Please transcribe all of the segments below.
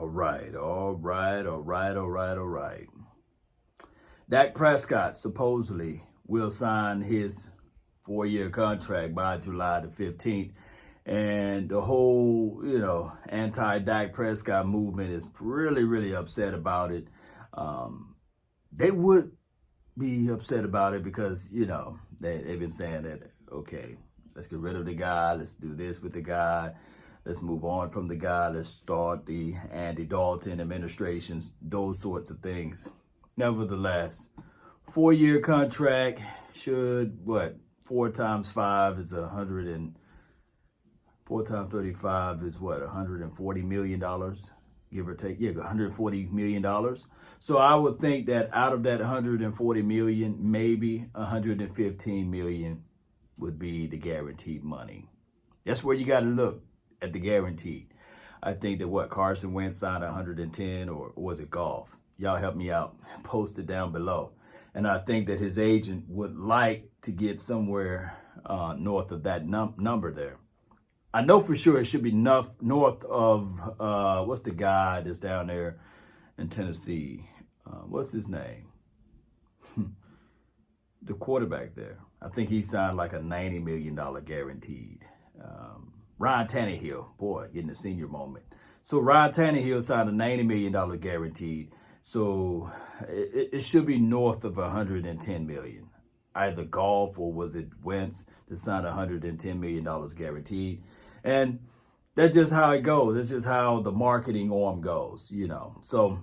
All right, all right, all right, all right, all right. Dak Prescott supposedly will sign his 4-year contract by July the 15th. And the whole, anti-Dak Prescott movement is really, really upset about it. They would be upset about it because, they've been saying that, okay, let's get rid of the guy. Let's do this with the guy. Let's move on from the guy. Let's start the Andy Dalton administrations, those sorts of things. Nevertheless, 4-year contract should, 4 times 5 is 100 and 4 times 35 is $140 million, give or take. Yeah, $140 million. So I would think that out of that 140 million, maybe 115 million would be the guaranteed money. That's where you got to look at the guaranteed. I think that Carson Wentz signed 110, or was it Goff? Y'all help me out. Post it down below. And I think that his agent would like to get somewhere north of that number there. I know for sure it should be north of, what's the guy that's down there in Tennessee? What's his name? The quarterback there. I think he signed like a $90 million guaranteed. Ryan Tannehill, boy, getting a senior moment. So Ryan Tannehill signed a $90 million guaranteed. So it should be north of 110 million. Either Golf or was it Wentz that signed $110 million guaranteed. And that's just how it goes. That's just how the marketing arm goes, So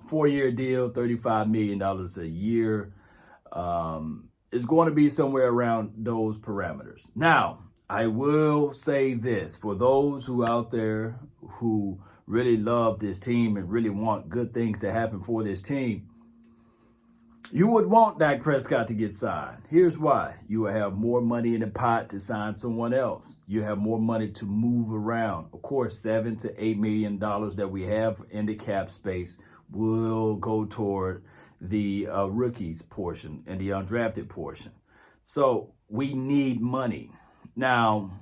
4-year deal, $35 million a year. It's going to be somewhere around those parameters. Now, I will say this, for those who out there who really love this team and really want good things to happen for this team, you would want Dak Prescott to get signed. Here's why. You will have more money in the pot to sign someone else. You have more money to move around. Of course, $7 to $8 million that we have in the cap space will go toward the rookies portion and the undrafted portion. So we need money. Now,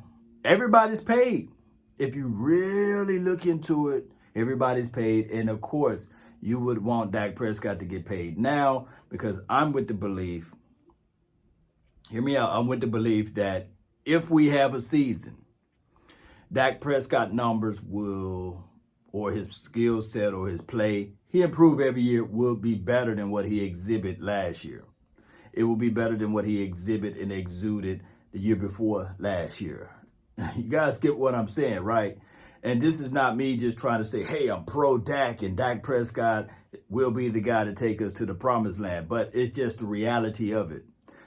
everybody's paid. If you really look into it, everybody's paid. And of course, you would want Dak Prescott to get paid now, because I'm with the belief, hear me out, I'm with the belief that if we have a season, Dak Prescott numbers will, or his skill set or his play, he improve every year, will be better than what he exhibited last year. It will be better than what he exhibited and exuded the year before last year. You guys get what I'm saying, right? And this is not me just trying to say, hey, I'm pro Dak and Dak Prescott will be the guy to take us to the promised land. But it's just the reality of it.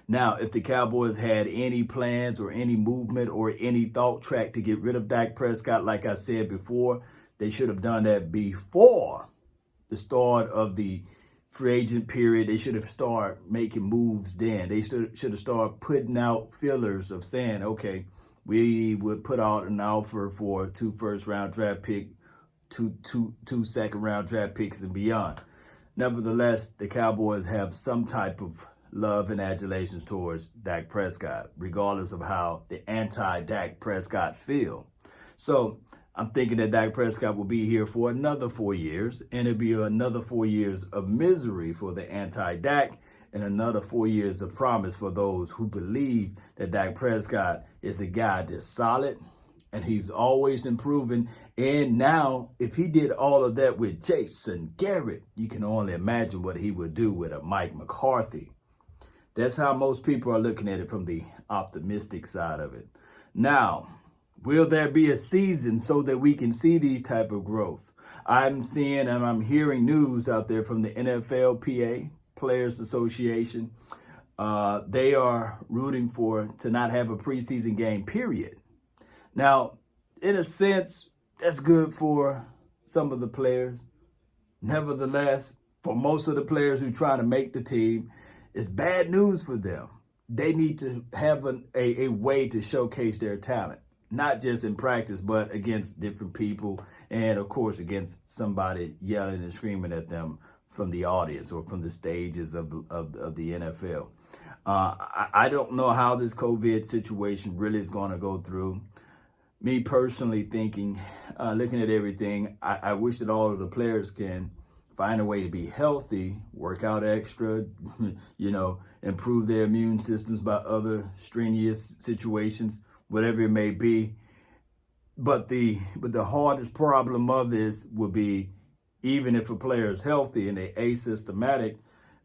Now, if the Cowboys had any plans or any movement or any thought track to get rid of Dak Prescott, like I said before, they should have done that before the start of the free agent period. They should have started making moves then. They should have started putting out fillers of saying, okay, we would put out an offer for 2 first-round draft pick, two second-round draft picks and beyond. Nevertheless, the Cowboys have some type of love and adulations towards Dak Prescott, regardless of how the anti-Dak Prescott feel. So I'm thinking that Dak Prescott will be here for another 4 years, and it'll be another 4 years of misery for the anti-Dak, and another 4 years of promise for those who believe that Dak Prescott is a guy that's solid and he's always improving. And now, if he did all of that with Jason Garrett, you can only imagine what he would do with a Mike McCarthy. That's how most people are looking at it from the optimistic side of it. Now, will there be a season so that we can see these type of growth? I'm seeing and I'm hearing news out there from the NFLPA, Players Association. They are rooting to not have a preseason game, period. Now, in a sense, that's good for some of the players. Nevertheless, for most of the players who are trying to make the team, it's bad news for them. They need to have a way to showcase their talent, not just in practice, but against different people, and of course against somebody yelling and screaming at them from the audience or from the stages of the NFL. I don't know how this COVID situation really is going to go through. Me personally thinking, looking at everything, I wish that all of the players can find a way to be healthy, work out extra, improve their immune systems by other strenuous situations, whatever it may be. But the hardest problem of this will be, even if a player is healthy and they asymptomatic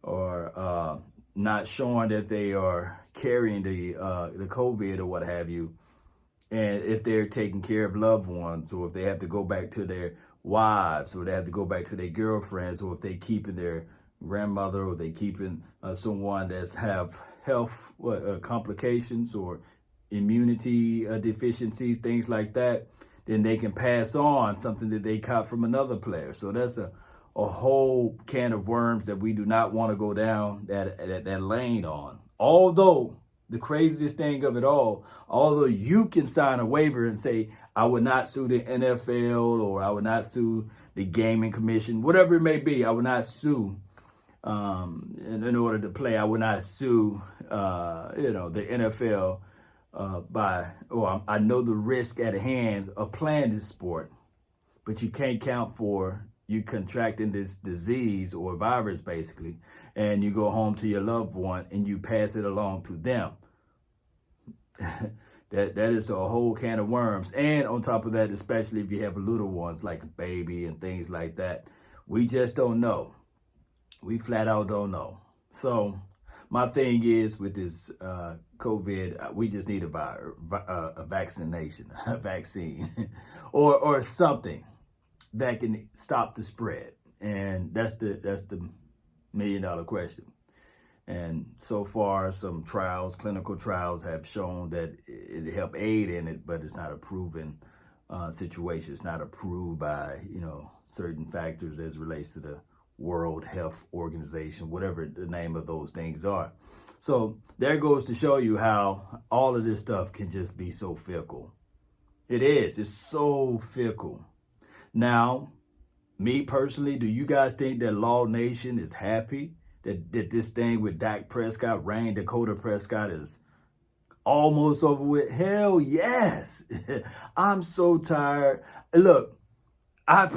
or not showing that they are carrying the COVID or what have you, and if they're taking care of loved ones, or if they have to go back to their wives, or they have to go back to their girlfriends, or if they keeping their grandmother, or they keeping someone that's have health complications or immunity deficiencies, things like that, then they can pass on something that they caught from another player. So that's a whole can of worms that we do not want to go down that lane on. Although the craziest thing of it all, although you can sign a waiver and say, I would not sue the NFL, or I would not sue the gaming commission, whatever it may be, I would not sue in order to play. I would not sue, the NFL I know the risk at hand of playing this sport, but you can't count for you contracting this disease or virus, basically, and you go home to your loved one and you pass it along to them. that is a whole can of worms. And on top of that, especially if you have little ones like a baby and things like that, we just don't know. We flat out don't know. So my thing is, with this COVID, we just need a vaccination, a vaccine, or something that can stop the spread. And that's the $1 million question. And so far, some clinical trials have shown that it help aid in it, but it's not a proven situation. It's not approved by, certain factors as relates to the World Health Organization, whatever the name of those things are. So there goes to show you how all of this stuff can just be so fickle. It is. It's so fickle. Now, me personally, do you guys think that Law Nation is happy that this thing with Dak Prescott, Dakota Prescott, is almost over with? Hell yes. I'm so tired. Look, I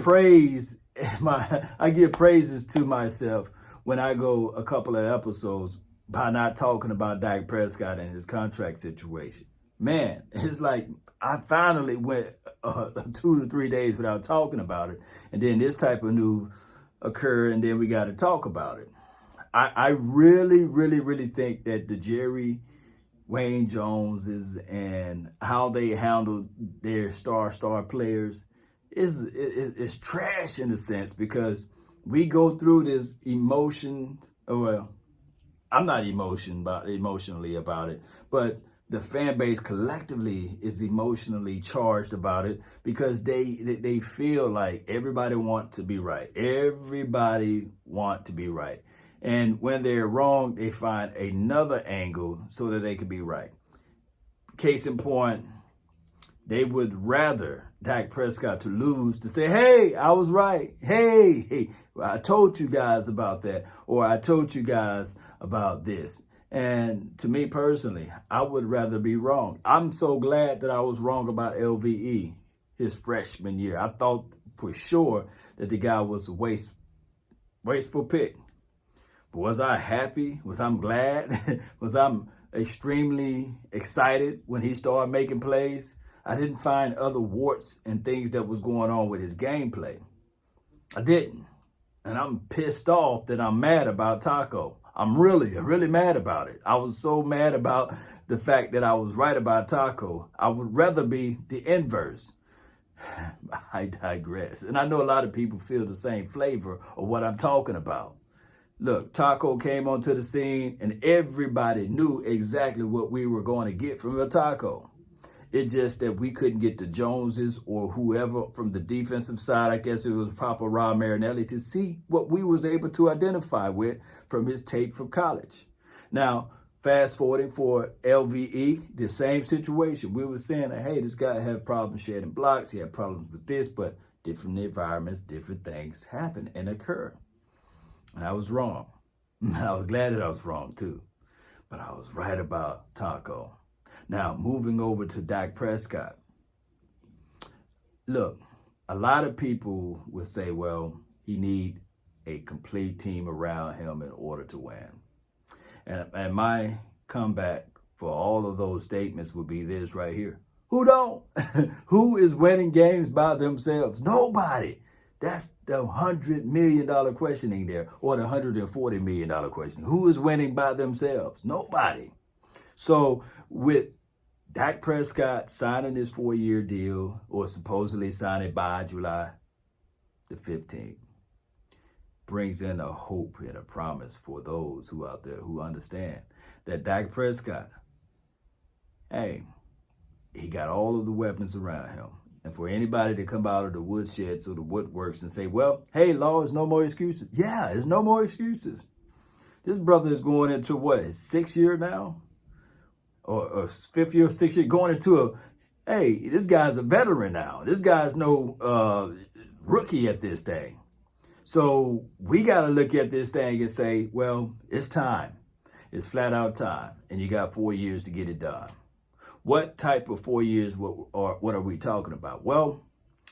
give praises to myself when I go a couple of episodes by not talking about Dak Prescott and his contract situation. Man, it's like I finally went 2 to 3 days without talking about it. And then this type of news occurred, and then we got to talk about it. I really, really, really think that the Jerry Wayne Joneses and how they handle their star players is trash in a sense, because we go through this emotion. Well, I'm not emotionally about it, but the fan base collectively is emotionally charged about it, because they feel like everybody want to be right. Everybody want to be right. And when they're wrong, they find another angle so that they can be right. Case in point, they would rather Dak Prescott to lose to say, hey, I was right. Hey, I told you guys about that. Or I told you guys about this. And to me personally, I would rather be wrong. I'm so glad that I was wrong about LVE his freshman year. I thought for sure that the guy was a wasteful pick. But was I happy? Was I glad? Was I extremely excited when he started making plays? I didn't find other warts and things that was going on with his gameplay. I didn't. And I'm pissed off that I'm mad about Taco. I'm really mad about it. I was so mad about the fact that I was right about Taco. I would rather be the inverse. I digress. And I know a lot of people feel the same flavor of what I'm talking about. Look, Taco came onto the scene and everybody knew exactly what we were going to get from a Taco. It's just that we couldn't get the Joneses or whoever from the defensive side. I guess it was Papa Rob Marinelli, to see what we was able to identify with from his tape from college. Now, fast forwarding for LVE, the same situation. We were saying, hey, this guy had problems shedding blocks. He had problems with this, but different environments, different things happen and occur. And I was wrong. I was glad that I was wrong too. But I was right about Taco. Now, moving over to Dak Prescott. look, a lot of people will say, well, he need a complete team around him in order to win. And my comeback for all of those statements would be this right here. Who don't? Who is winning games by themselves? Nobody. That's the $100 million questioning there, or the $140 million question. Who is winning by themselves? Nobody. So with Dak Prescott signing his 4-year deal, or supposedly signing by July the 15th, brings in a hope and a promise for those who out there who understand that Dak Prescott, hey, he got all of the weapons around him. And for anybody to come out of the woodsheds or the woodworks and say, well, hey, Law, there's no more excuses. Yeah, there's no more excuses. This brother is going into what, his 6th year now? Or 5th year, 6th year, going into hey, this guy's a veteran now. This guy's no rookie at this thing. So we got to look at this thing and say, well, it's time. It's flat out time. And you got 4 years to get it done. What type of 4 years, what are we talking about? Well,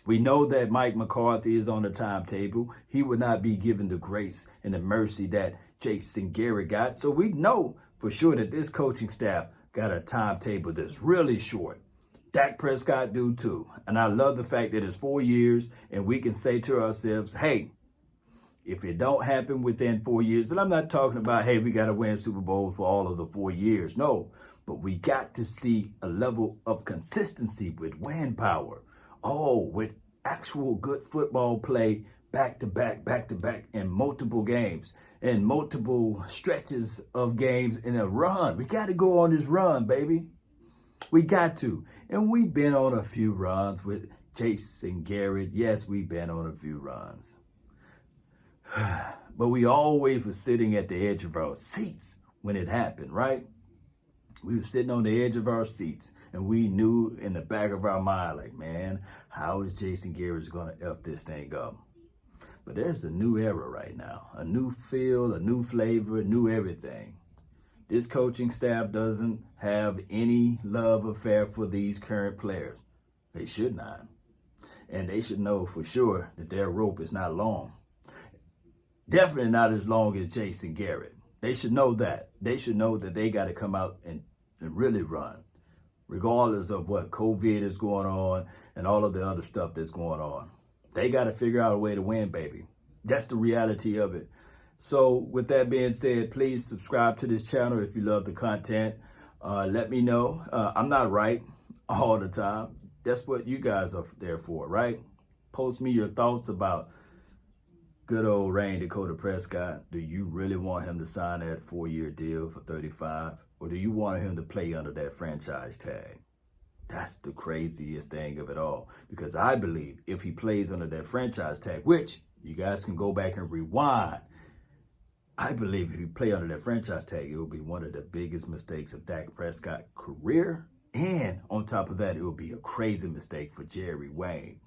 we know that Mike McCarthy is on the timetable. He would not be given the grace and the mercy that Jason Garrett got. So we know for sure that this coaching staff got a timetable that's really short. Dak Prescott do too. And I love the fact that it's 4 years and we can say to ourselves, hey, if it don't happen within 4 years, and I'm not talking about, hey, we got to win Super Bowls for all of the 4 years. No, but we got to see a level of consistency with win power. Oh, with actual good football play back to back in multiple games and multiple stretches of games in a run. We got to go on this run, baby. We got to. And we've been on a few runs with Jason Garrett. Yes, we've been on a few runs. But we always were sitting at the edge of our seats when it happened, right? We were sitting on the edge of our seats, and we knew in the back of our mind, like, man, how is Jason Garrett going to F this thing up? But there's a new era right now, a new feel, a new flavor, a new everything. This coaching staff doesn't have any love affair for these current players. They should not. And they should know for sure that their rope is not long. Definitely not as long as Jason Garrett. They should know that. They should know that they got to come out and really run, regardless of what COVID is going on and all of the other stuff that's going on. They got to figure out a way to win, baby. That's the reality of it. So with that being said, please subscribe to this channel if you love the content. Let me know. I'm not right all the time. That's what you guys are there for, right? Post me your thoughts about good old Rain Dakota Prescott. Do you really want him to sign that 4-year deal for $35? Or do you want him to play under that franchise tag? That's the craziest thing of it all. Because I believe if he plays under that franchise tag, which you guys can go back and rewind, I believe if he play under that franchise tag, it will be one of the biggest mistakes of Dak Prescott's career. And on top of that, it will be a crazy mistake for Jerry Wayne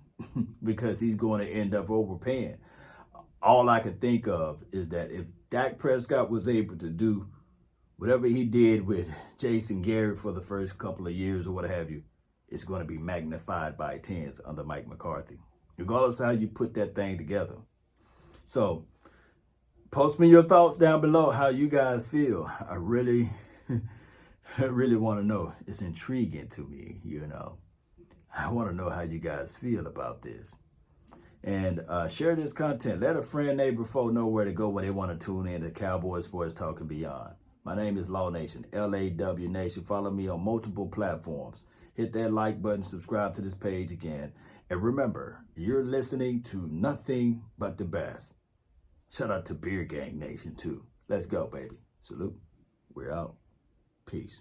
because he's going to end up overpaying. All I can think of is that if Dak Prescott was able to do whatever he did with Jason Garrett for the first couple of years or what have you, it's going to be magnified by 10s under Mike McCarthy, regardless of how you put that thing together. So post me your thoughts down below, how you guys feel. I really want to know. It's intriguing to me, you know. I want to know how you guys feel about this. And share this content. Let a friend, neighbor, foe know where to go when they want to tune in to Cowboy Sports Talk and Beyond. My name is Law Nation, LAW Nation. Follow me on multiple platforms. Hit that like button, subscribe to this page again. And remember, you're listening to nothing but the best. Shout out to Beer Gang Nation, too. Let's go, baby. Salute. We're out. Peace.